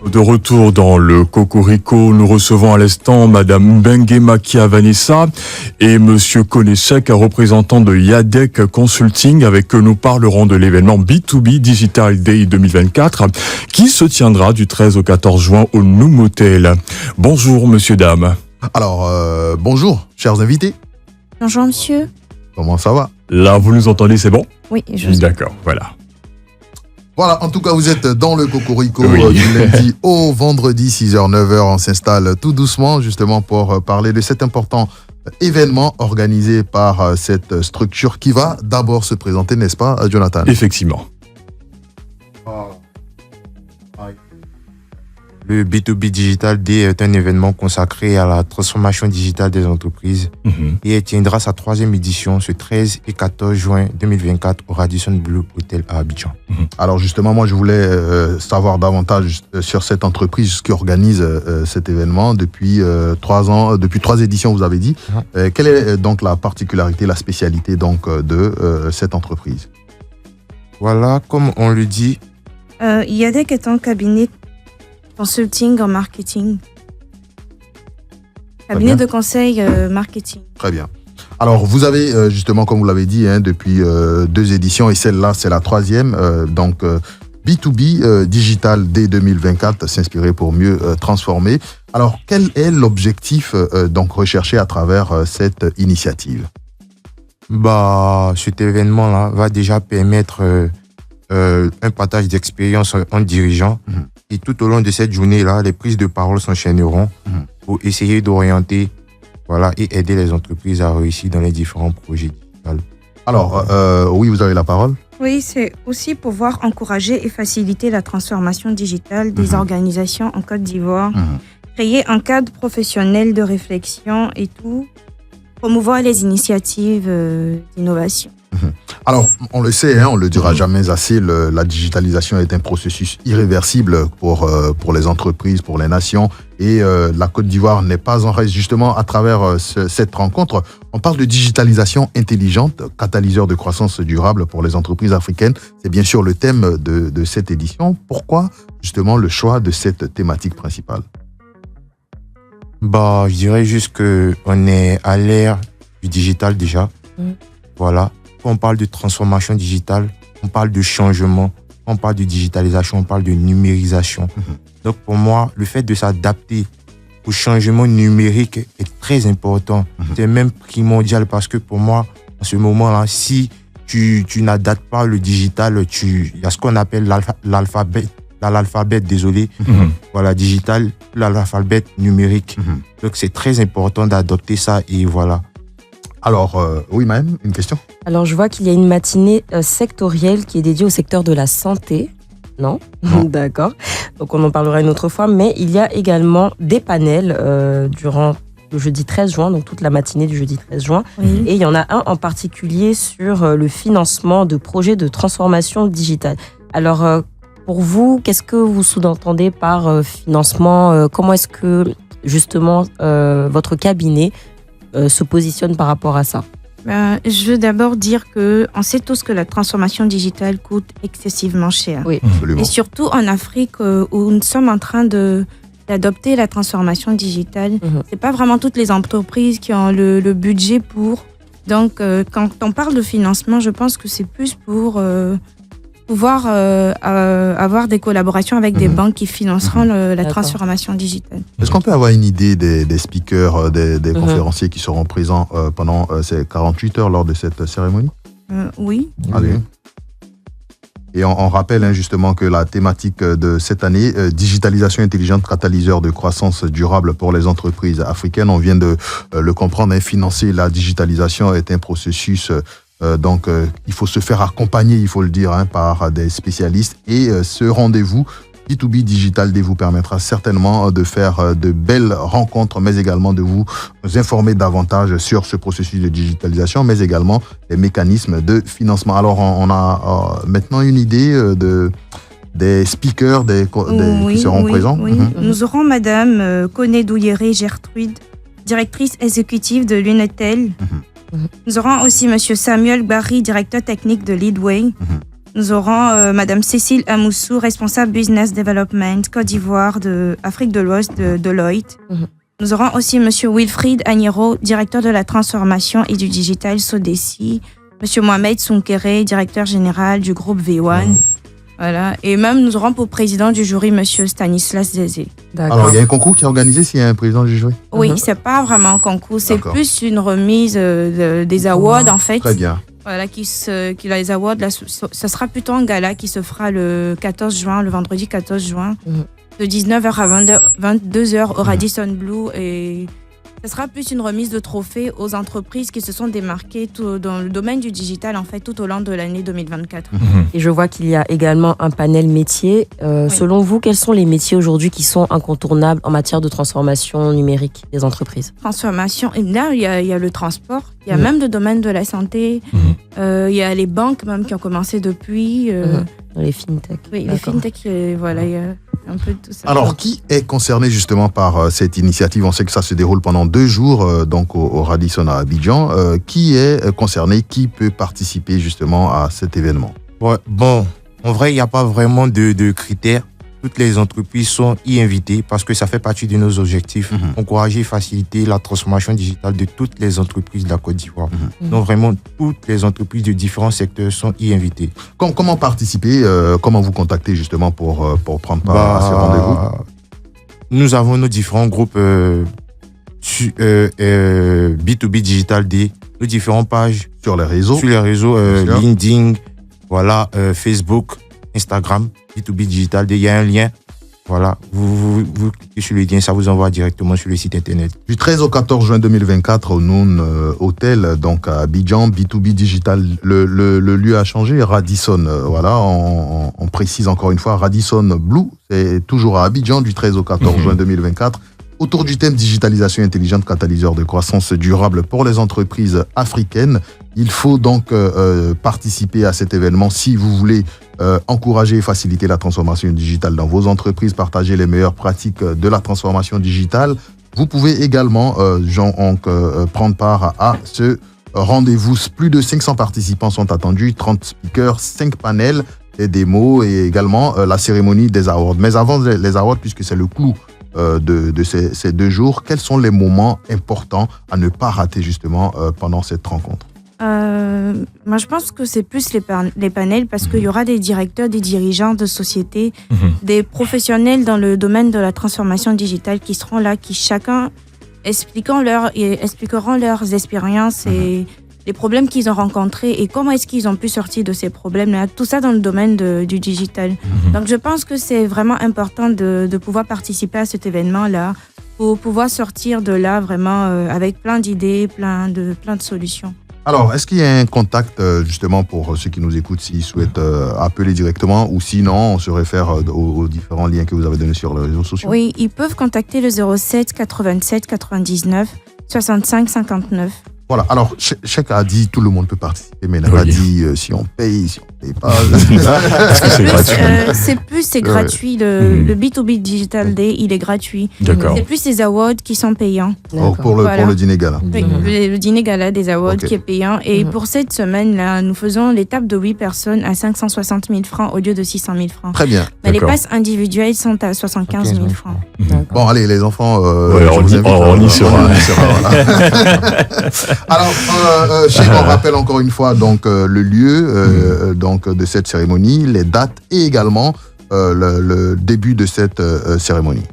De retour dans le Cocorico, nous recevons à l'instant Madame Benguemakia Vanessa et Monsieur Konechek, représentant de Yadec Consulting, avec qui nous parlerons de l'événement B2B Digital Day 2024 qui se tiendra du 13 au 14 juin au Noumotel. Bonjour Monsieur, Dame. Alors, bonjour, chers invités. Bonjour monsieur. Comment ça va? Là, vous nous entendez, c'est bon? Oui, D'accord, voilà. Voilà, en tout cas, vous êtes dans le Cocorico Oui. du lundi au vendredi, 6h, 9h. On s'installe tout doucement, justement, pour parler de cet important événement organisé par cette structure qui va d'abord se présenter, n'est-ce pas, Jonathan? Effectivement. Le B2B Digital Day est un événement consacré à la transformation digitale des entreprises et tiendra sa 3e édition ce 13 et 14 juin 2024 au Radisson Blu Hotel à Abidjan. Alors justement, moi je voulais savoir davantage sur cette entreprise qui organise cet événement depuis 3 ans, depuis 3 éditions, vous avez dit. Quelle est donc la particularité, la spécialité donc de cette entreprise? Voilà, comme on le dit, Yadec est un cabinet consulting en marketing. Cabinet de conseil marketing. Très bien. Alors, vous avez justement, comme vous l'avez dit, depuis 2 éditions, et celle-là, c'est la 3e. Donc, B2B Digital Day 2024, s'inspirer pour mieux transformer. Alors, quel est l'objectif donc recherché à travers cette initiative? cet événement-là va déjà permettre un partage d'expérience en dirigeant. Et tout au long de cette journée-là, les prises de parole s'enchaîneront pour essayer d'orienter et aider les entreprises à réussir dans les différents projets digitaux. Alors, oui, vous avez la parole. Oui, c'est aussi pouvoir encourager et faciliter la transformation digitale des organisations en Côte d'Ivoire, créer un cadre professionnel de réflexion et tout, promouvoir les initiatives d'innovation. Alors, on le sait, on le dira jamais assez, la digitalisation est un processus irréversible pour les entreprises, pour les nations. Et la Côte d'Ivoire n'est pas en reste. Justement, à travers cette rencontre, on parle de digitalisation intelligente, catalyseur de croissance durable pour les entreprises africaines. C'est bien sûr le thème de cette édition. Pourquoi, justement, le choix de cette thématique principale? Je dirais juste qu'on est à l'ère du digital déjà. Voilà. Quand on parle de transformation digitale, on parle de changement, on parle de digitalisation, on parle de numérisation. Donc pour moi, le fait de s'adapter au changement numérique est très important. C'est même primordial parce que pour moi, en ce moment-là, si tu n'adaptes pas le digital, il y a ce qu'on appelle l'alphabet, désolé, digital, l'alphabet numérique. Donc c'est très important d'adopter ça et voilà. Alors, oui, Maëm, une question? Alors, je vois qu'il y a une matinée sectorielle qui est dédiée au secteur de la santé. Non. D'accord. Donc, on en parlera une autre fois. Mais il y a également des panels durant le jeudi 13 juin, donc toute la matinée du jeudi 13 juin. Et il y en a un en particulier sur le financement de projets de transformation digitale. Alors, pour vous, qu'est-ce que vous sous-entendez par financement? Comment est-ce que, justement, votre cabinet se positionne par rapport à ça? Je veux d'abord dire qu'on sait tous que la transformation digitale coûte excessivement cher. Oui. Absolument. Et surtout en Afrique où nous sommes en train d'adopter la transformation digitale. C'est pas vraiment toutes les entreprises qui ont le budget pour. Donc, quand on parle de financement, je pense que c'est plus pour pouvoir avoir des collaborations avec des banques qui financeront la transformation digitale. Est-ce qu'on peut avoir une idée des speakers, des conférenciers qui seront présents pendant ces 48 heures lors de cette cérémonie? Oui. Allez. Et on rappelle justement que la thématique de cette année, digitalisation intelligente, catalyseur de croissance durable pour les entreprises africaines, on vient de le comprendre, financer la digitalisation est un processus. Donc, il faut se faire accompagner, il faut le dire, par des spécialistes. Et ce rendez-vous B2B Digital Day vous permettra certainement de faire de belles rencontres, mais également de vous informer davantage sur ce processus de digitalisation, mais également les mécanismes de financement. Alors, on a maintenant une idée des speakers qui seront présents. Oui. Nous aurons Madame Koné Douyéré Gertrude, directrice exécutive de l'Unetel. Nous aurons aussi Monsieur Samuel Barry, directeur technique de Leadway. Nous aurons Madame Cécile Amoussou, responsable Business Development Côte d'Ivoire de Afrique de l'Ouest de Deloitte. Nous aurons aussi Monsieur Wilfried Agnero, directeur de la transformation et du digital Sodeci. Monsieur Mohamed Soukéré, directeur général du groupe V1. Voilà. Et même, nous aurons pour président du jury Monsieur Stanislas Zézé. Alors, il y a un concours qui est organisé s'il y a un président du jury? Oui, c'est pas vraiment un concours, c'est plus une remise des awards, en fait. Très bien. Voilà, les awards, ce sera plutôt un gala qui se fera le 14 juin, le vendredi 14 juin, de 19h à 22h au Radisson Blu. Et ce sera plus une remise de trophées aux entreprises qui se sont démarquées dans le domaine du digital, en fait, tout au long de l'année 2024. Et je vois qu'il y a également un panel métier. Selon vous, quels sont les métiers aujourd'hui qui sont incontournables en matière de transformation numérique des entreprises? Transformation, et là, il y a le transport, il y a même le domaine de la santé, il y a les banques même qui ont commencé depuis. Dans les fintech. Oui, les fintech, voilà, il y a un peu de tout ça. Alors, qui est concerné justement par cette initiative? On sait que ça se déroule pendant 2 jours donc au Radisson à Abidjan. Qui est concerné? Qui peut participer justement à cet événement? Ouais, bon, en vrai, il n'y a pas vraiment de critères. Toutes les entreprises sont y invitées parce que ça fait partie de nos objectifs. Encourager et faciliter la transformation digitale de toutes les entreprises de la Côte d'Ivoire. Donc vraiment, toutes les entreprises de différents secteurs sont y invitées. Comment participer? Comment vous contacter justement pour prendre part à ce rendez-vous? Nous avons nos différents groupes B2B Digital Day, nos différentes pages sur les réseaux, LinkedIn, voilà, Facebook, Instagram, B2B Digital Day, il y a un lien. Voilà, vous cliquez sur le lien, ça vous envoie directement sur le site internet. Du 13 au 14 juin 2024 au Noon Hotel, donc à Abidjan, B2B Digital, le lieu a changé, Radisson, voilà, on précise encore une fois, Radisson Blu, c'est toujours à Abidjan du 13 au 14 juin 2024. Autour du thème digitalisation intelligente, catalyseur de croissance durable pour les entreprises africaines. Il faut donc participer à cet événement si vous voulez encourager et faciliter la transformation digitale dans vos entreprises, partager les meilleures pratiques de la transformation digitale. Vous pouvez également prendre part à ce rendez-vous. Plus de 500 participants sont attendus, 30 speakers, 5 panels, des démos et également la cérémonie des awards. Mais avant les awards, puisque c'est le clou de ces 2 jours, quels sont les moments importants à ne pas rater justement pendant cette rencontre? Moi, je pense que c'est plus les panels parce qu'il y aura des directeurs, des dirigeants de sociétés, des professionnels dans le domaine de la transformation digitale qui seront là, qui chacun expliqueront leurs expériences et les problèmes qu'ils ont rencontrés et comment est-ce qu'ils ont pu sortir de ces problèmes-là. Tout ça dans le domaine du digital. Donc, je pense que c'est vraiment important de pouvoir participer à cet événement-là pour pouvoir sortir de là vraiment avec plein d'idées, plein de solutions. Alors, est-ce qu'il y a un contact justement pour ceux qui nous écoutent s'ils souhaitent appeler directement ou sinon on se réfère aux différents liens que vous avez donnés sur les réseaux sociaux? Oui, ils peuvent contacter le 07 87 99 65 59. Voilà, alors Chèque a dit tout le monde peut participer, mais il n'a pas dit si on paye, si on ne paye pas. Est-ce que c'est gratuit? C'est gratuit. Le B2B Digital Day, il est gratuit. D'accord. C'est plus les awards qui sont payants. Pour le dîner gala. Oui, le dîner gala des awards qui est payant. Et pour cette semaine-là, nous faisons l'étape de 8 personnes à 560 000 francs au lieu de 600 000 francs. Très bien. Mais les passes individuelles sont à 75 000 francs. Bon, allez, les enfants, on y sera. Alors, on rappelle encore une fois donc le lieu donc de cette cérémonie, les dates et également le début de cette cérémonie.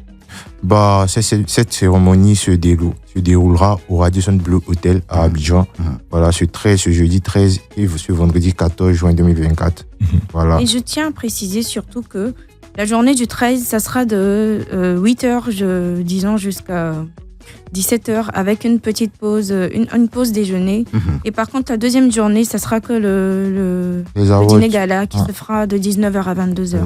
Cette cérémonie se déroulera au Radisson Blu Hotel à Abidjan. Voilà, ce jeudi 13 et ce vendredi 14 juin 2024. Voilà. Et je tiens à préciser surtout que la journée du 13, ça sera de 8h, disons, jusqu'à 17h avec une petite pause, une pause déjeuner. Et par contre, la deuxième journée, ça sera que le dîner gala qui se fera de 19h à 22h.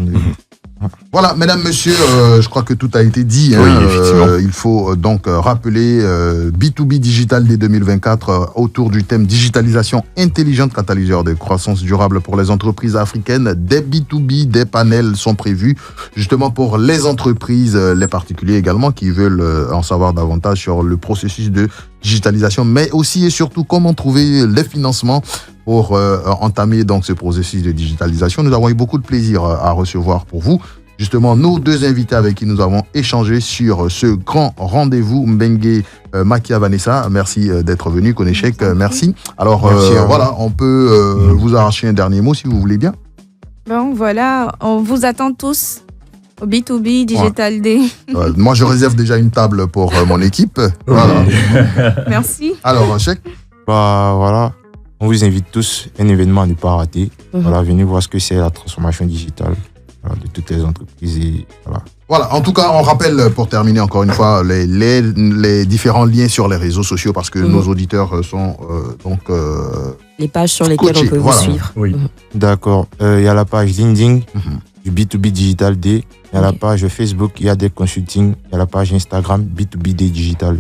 Voilà, mesdames, messieurs, je crois que tout a été dit. Oui, effectivement. Il faut donc rappeler B2B Digital Day 2024 autour du thème digitalisation intelligente, catalyseur de croissance durable pour les entreprises africaines. Des B2B, des panels sont prévus justement pour les entreprises, les particuliers également qui veulent en savoir davantage sur le processus de digitalisation, mais aussi et surtout comment trouver les financements pour entamer donc ce processus de digitalisation. Nous avons eu beaucoup de plaisir à recevoir pour vous justement nos deux invités avec qui nous avons échangé sur ce grand rendez-vous. Mbengue Makia Vanessa, merci d'être venu. Konechek, merci. Alors voilà, on peut vous arracher un dernier mot si vous voulez bien. Bon, voilà, on vous attend tous au B2B Digital Day. Moi, je réserve déjà une table pour mon équipe. Voilà. Merci. Alors, Chek. Voilà, on vous invite tous, un événement à ne pas rater. Voilà, venez voir ce que c'est la transformation digitale de toutes les entreprises. Et voilà, en tout cas, on rappelle pour terminer encore une fois les différents liens sur les réseaux sociaux parce que nos auditeurs sont les pages sur lesquelles on peut vous suivre. Oui. D'accord. Il y a la page LinkedIn du B2B Digital Day. Il y a la page Facebook Yadec Consulting. Il y a la page Instagram B2B Day Digital.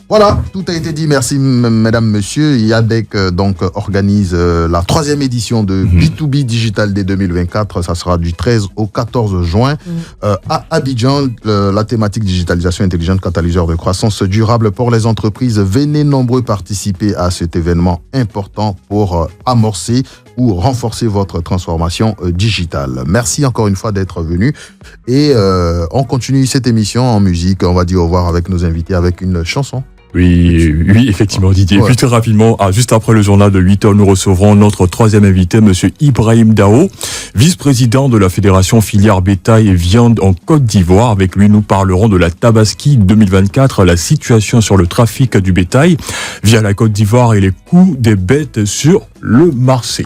Voilà, tout a été dit. Merci, mesdames, messieurs. Yadec donc organise la 3e édition de B2B Digital Day 2024. Ça sera du 13 au 14 juin à Abidjan. La thématique digitalisation intelligente, catalyseur de croissance durable pour les entreprises. Venez nombreux participer à cet événement important pour amorcer ou renforcer votre transformation digitale. Merci encore une fois d'être venu. Et on continue cette émission en musique. On va dire au revoir avec nos invités avec une chanson. Oui, effectivement, Didier. Et puis très rapidement, juste après le journal de 8h, nous recevrons notre 3e invité, monsieur Ibrahim Dao, vice-président de la Fédération filière bétail et viande en Côte d'Ivoire. Avec lui, nous parlerons de la Tabaski 2024, la situation sur le trafic du bétail via la Côte d'Ivoire et les coûts des bêtes sur le marché.